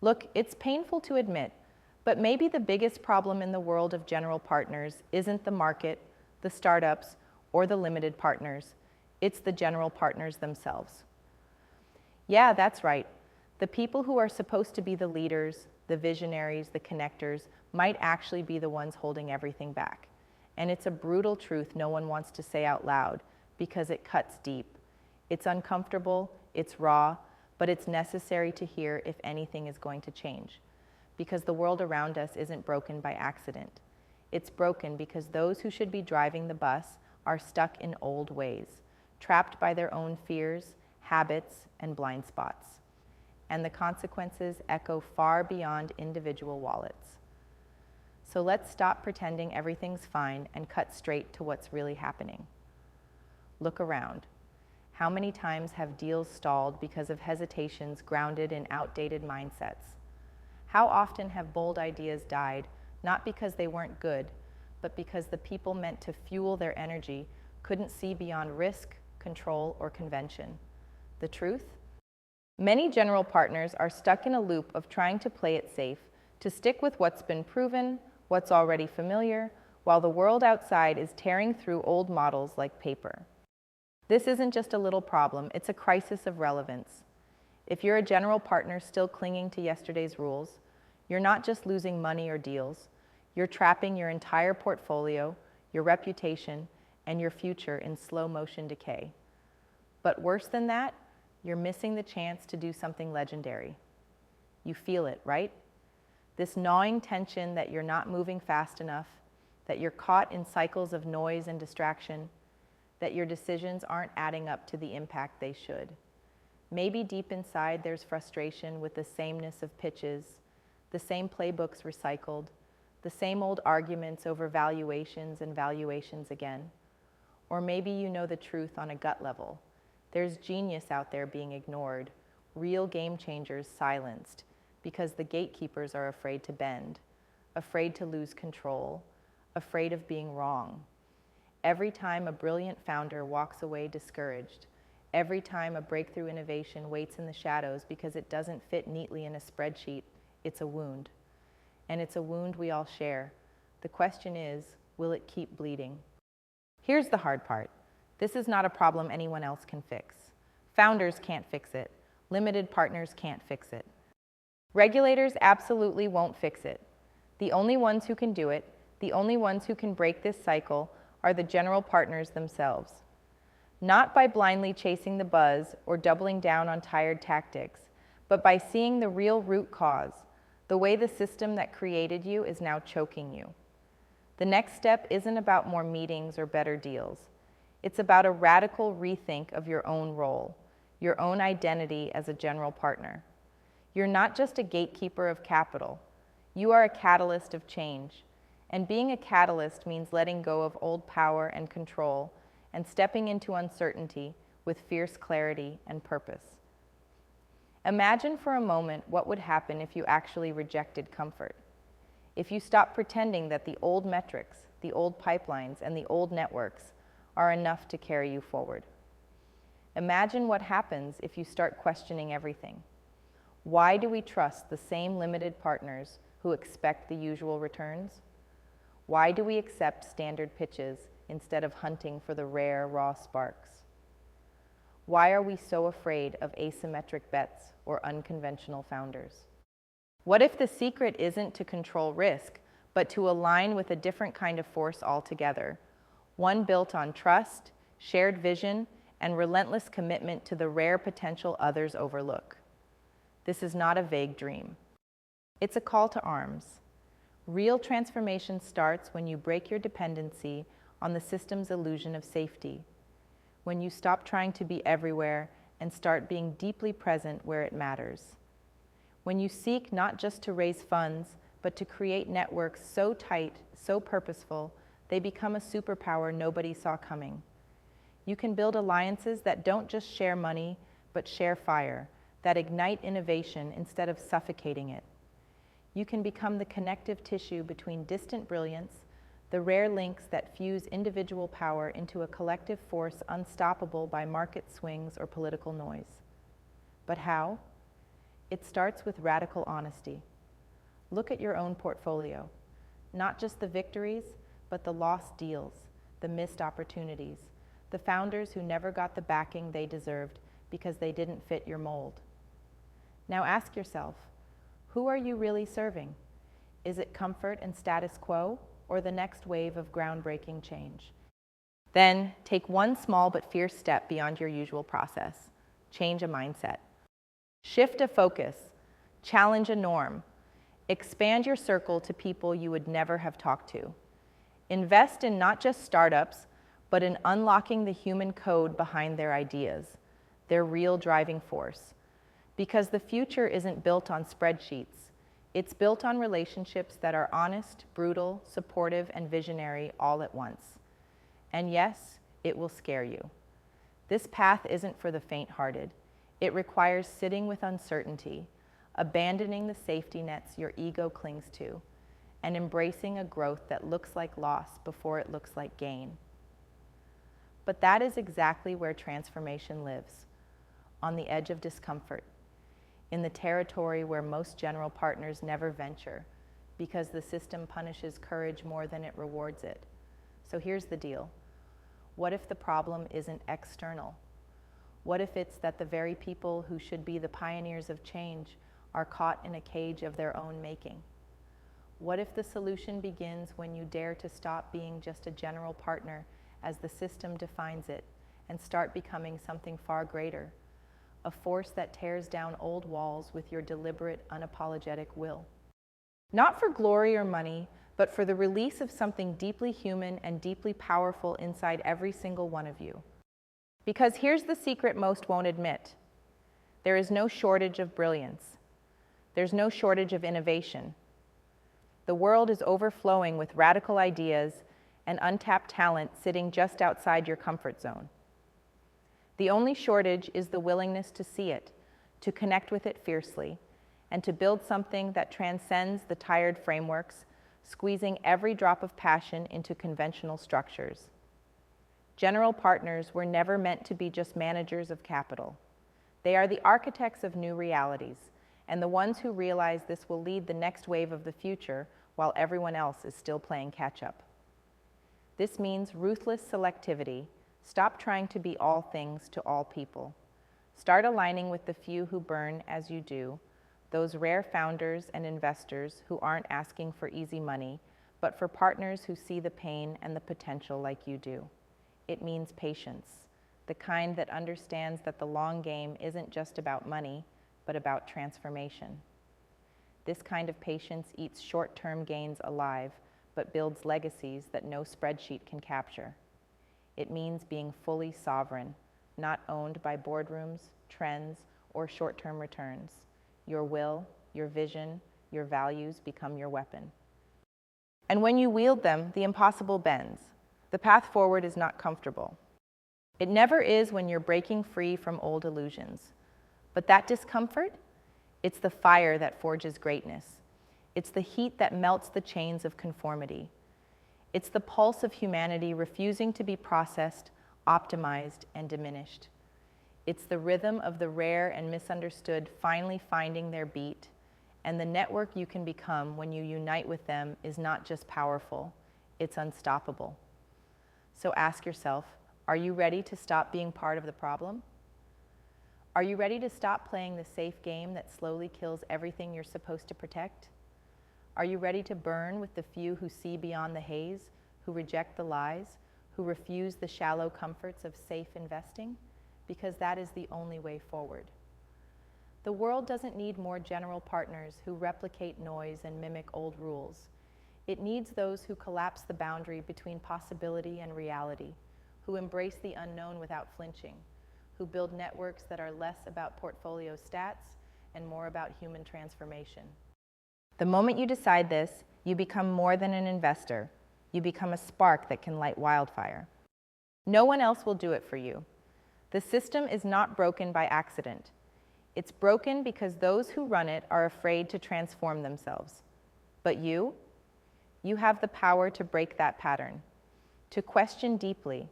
Look, it's painful to admit, but maybe the biggest problem in the world of general partners isn't the market, the startups, or the limited partners. It's the general partners themselves. Yeah, that's right. The people who are supposed to be the leaders, the visionaries, the connectors, might actually be the ones holding everything back. And it's a brutal truth no one wants to say out loud because it cuts deep. It's uncomfortable, it's raw, but it's necessary to hear if anything is going to change. Because the world around us isn't broken by accident. It's broken because those who should be driving the bus are stuck in old ways, trapped by their own fears, habits, and blind spots. And the consequences echo far beyond individual wallets. So let's stop pretending everything's fine and cut straight to what's really happening. Look around. How many times have deals stalled because of hesitations grounded in outdated mindsets? How often have bold ideas died, not because they weren't good, but because the people meant to fuel their energy couldn't see beyond risk, control, or convention? The truth? Many general partners are stuck in a loop of trying to play it safe, to stick with what's been proven, what's already familiar, while the world outside is tearing through old models like paper. This isn't just a little problem, it's a crisis of relevance. If you're a general partner still clinging to yesterday's rules, you're not just losing money or deals, you're trapping your entire portfolio, your reputation, and your future in slow motion decay. But worse than that, you're missing the chance to do something legendary. You feel it, right? This gnawing tension that you're not moving fast enough, that you're caught in cycles of noise and distraction, that your decisions aren't adding up to the impact they should. Maybe deep inside there's frustration with the sameness of pitches, the same playbooks recycled, the same old arguments over valuations and valuations again. Or maybe you know the truth on a gut level. There's genius out there being ignored, real game changers silenced, because the gatekeepers are afraid to bend, afraid to lose control, afraid of being wrong. Every time a brilliant founder walks away discouraged, every time a breakthrough innovation waits in the shadows because it doesn't fit neatly in a spreadsheet, it's a wound. And it's a wound we all share. The question is, will it keep bleeding? Here's the hard part. This is not a problem anyone else can fix. Founders can't fix it. Limited partners can't fix it. Regulators absolutely won't fix it. The only ones who can do it, the only ones who can break this cycle, are the general partners themselves. Not by blindly chasing the buzz or doubling down on tired tactics, but by seeing the real root cause, the way the system that created you is now choking you. The next step isn't about more meetings or better deals. It's about a radical rethink of your own role, your own identity as a general partner. You're not just a gatekeeper of capital. You are a catalyst of change. And being a catalyst means letting go of old power and control and stepping into uncertainty with fierce clarity and purpose. Imagine for a moment what would happen if you actually rejected comfort. If you stopped pretending that the old metrics, the old pipelines, and the old networks are enough to carry you forward. Imagine what happens if you start questioning everything. Why do we trust the same limited partners who expect the usual returns? Why do we accept standard pitches instead of hunting for the rare, raw sparks? Why are we so afraid of asymmetric bets or unconventional founders? What if the secret isn't to control risk, but to align with a different kind of force altogether? One built on trust, shared vision, and relentless commitment to the rare potential others overlook. This is not a vague dream. It's a call to arms. Real transformation starts when you break your dependency on the system's illusion of safety, when you stop trying to be everywhere and start being deeply present where it matters. When you seek not just to raise funds, but to create networks so tight, so purposeful, they become a superpower nobody saw coming. You can build alliances that don't just share money, but share fire, that ignite innovation instead of suffocating it. You can become the connective tissue between distant brilliance, the rare links that fuse individual power into a collective force unstoppable by market swings or political noise. But how? It starts with radical honesty. Look at your own portfolio, not just the victories, but the lost deals, the missed opportunities, the founders who never got the backing they deserved because they didn't fit your mold. Now ask yourself, who are you really serving? Is it comfort and status quo, or the next wave of groundbreaking change? Then take one small but fierce step beyond your usual process. Change a mindset. Shift a focus. Challenge a norm. Expand your circle to people you would never have talked to. Invest in not just startups, but in unlocking the human code behind their ideas, their real driving force. Because the future isn't built on spreadsheets. It's built on relationships that are honest, brutal, supportive, and visionary all at once. And yes, it will scare you. This path isn't for the faint-hearted. It requires sitting with uncertainty, abandoning the safety nets your ego clings to, and embracing a growth that looks like loss before it looks like gain. But that is exactly where transformation lives, on the edge of discomfort, in the territory where most general partners never venture, because the system punishes courage more than it rewards it. So here's the deal. What if the problem isn't external? What if it's that the very people who should be the pioneers of change are caught in a cage of their own making? What if the solution begins when you dare to stop being just a general partner as the system defines it and start becoming something far greater, a force that tears down old walls with your deliberate, unapologetic will? Not for glory or money, but for the release of something deeply human and deeply powerful inside every single one of you. Because here's the secret most won't admit. There is no shortage of brilliance. There's no shortage of innovation. The world is overflowing with radical ideas and untapped talent sitting just outside your comfort zone. The only shortage is the willingness to see it, to connect with it fiercely, and to build something that transcends the tired frameworks, squeezing every drop of passion into conventional structures. General partners were never meant to be just managers of capital. They are the architects of new realities, and the ones who realize this will lead the next wave of the future while everyone else is still playing catch-up. This means ruthless selectivity. Stop trying to be all things to all people. Start aligning with the few who burn as you do, those rare founders and investors who aren't asking for easy money, but for partners who see the pain and the potential like you do. It means patience, the kind that understands that the long game isn't just about money, but about transformation. This kind of patience eats short-term gains alive, but builds legacies that no spreadsheet can capture. It means being fully sovereign, not owned by boardrooms, trends, or short-term returns. Your will, your vision, your values become your weapon. And when you wield them, the impossible bends. The path forward is not comfortable. It never is when you're breaking free from old illusions. But that discomfort, it's the fire that forges greatness. It's the heat that melts the chains of conformity. It's the pulse of humanity refusing to be processed, optimized, and diminished. It's the rhythm of the rare and misunderstood finally finding their beat, and the network you can become when you unite with them is not just powerful, it's unstoppable. So ask yourself, are you ready to stop being part of the problem? Are you ready to stop playing the safe game that slowly kills everything you're supposed to protect? Are you ready to burn with the few who see beyond the haze, who reject the lies, who refuse the shallow comforts of safe investing? Because that is the only way forward. The world doesn't need more general partners who replicate noise and mimic old rules. It needs those who collapse the boundary between possibility and reality, who embrace the unknown without flinching, who build networks that are less about portfolio stats and more about human transformation. The moment you decide this, you become more than an investor. You become a spark that can light wildfire. No one else will do it for you. The system is not broken by accident. It's broken because those who run it are afraid to transform themselves. But you have the power to break that pattern, to question deeply,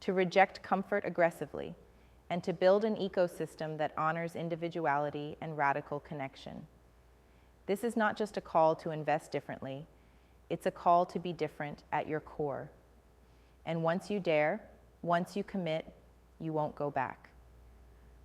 to reject comfort aggressively, and to build an ecosystem that honors individuality and radical connection. This is not just a call to invest differently, it's a call to be different at your core. And once you dare, once you commit, you won't go back.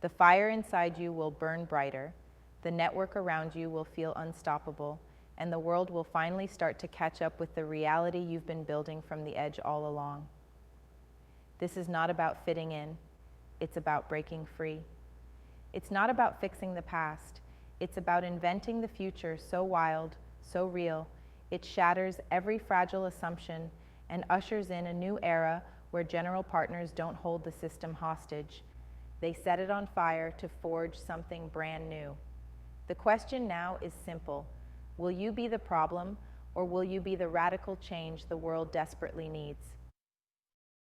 The fire inside you will burn brighter, the network around you will feel unstoppable, and the world will finally start to catch up with the reality you've been building from the edge all along. This is not about fitting in, it's about breaking free. It's not about fixing the past, it's about inventing the future so wild, so real, it shatters every fragile assumption and ushers in a new era where general partners don't hold the system hostage. They set it on fire to forge something brand new. The question now is simple. Will you be the problem, or will you be the radical change the world desperately needs?